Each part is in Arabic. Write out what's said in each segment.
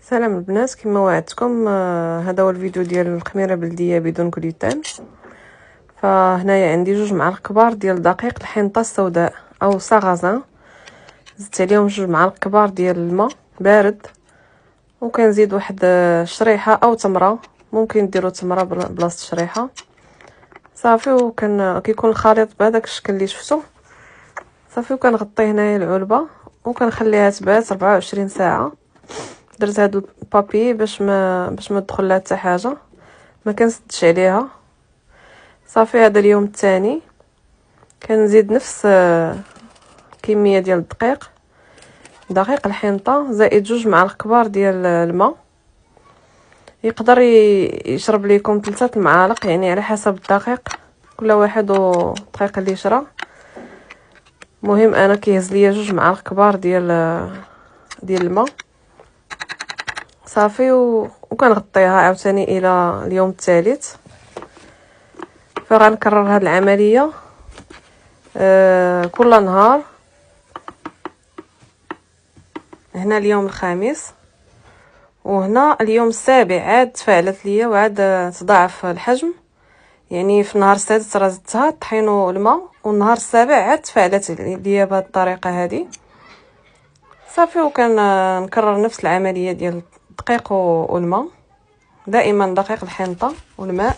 سلام البنات، كما وعدتكم هذا هو الفيديو ديال الخميره بلديه بدون جلوتين. فهنايا عندي 2 معالق كبار ديال دقيق الحنطه السوداء او ساغازان، زدت عليهم 2 معالق كبار ديال الماء بارد، وكنزيد واحد شريحه او تمره، ممكن ديروا تمره بلاصه شريحه صافي. كيكون الخليط بهذاك الشكل اللي شفتوا صافي. وكنغطي هنايا العلبه وكنخليها تبات 24 ساعه. درت هادو البابي باش ما تدخل لها حتى حاجه، ما كنسدش عليها صافي. هذا اليوم الثاني كنزيد نفس كميه ديال دقيق الحنطه زائد 2 معالق كبار ديال الماء. يقدر يشرب لكم 3 المعالق، يعني على حسب الدقيق، كل واحد والدقيق اللي يشرى. المهم انا كيهز ليا 2 معالق كبار ديال الماء صافي. وكنغطيها عاوتاني الى اليوم الثالث. فغنكرر هاد العمليه كل نهار. هنا اليوم الخامس، وهنا اليوم السابع عاد تفاعلت ليا وعاد تضاعف الحجم. يعني في النهار السادس راه زدتها الطحين والماء، والنهار السابع عاد تفاعلت ليا بهذه الطريقه هذه صافي. وكنكرر نفس العمليه ديال الدقيق والماء، دائما دقيق الحنطه والماء.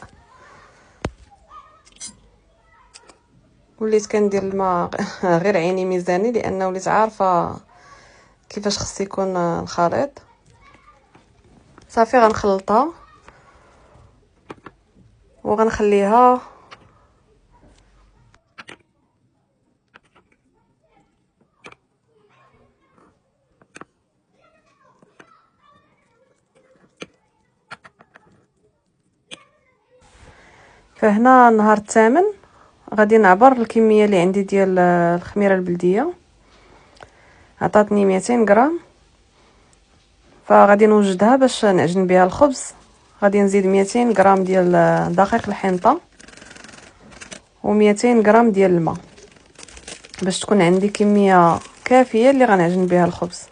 وليت كندير الماء غير عيني ميزاني، لانه وليت عارفه كيفاش خص يكون الخليط صافي. غنخلطها وغنخليها فهنا. النهار الثامن غادي نعبر الكميه اللي عندي ديال الخميره البلديه، عطاتني 200 غرام. فغادي نوجدها باش نعجن بها الخبز. غادي نزيد 200 غرام ديال دقيق الحنطه و200 غرام ديال الماء باش تكون عندي كميه كافيه اللي غنعجن بها الخبز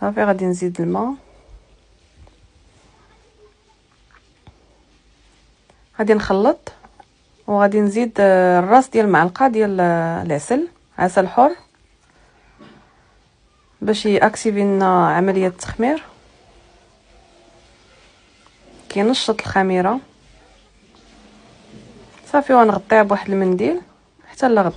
صافي. غادي نزيد الماء، غادي نخلط، وغادي نزيد الراس ديال معلقه ديال العسل، عسل حر، باش ياكتيفي لنا عمليه التخمير، كينشط الخميره صافي. ونغطيها بواحد المنديل حتى لا غد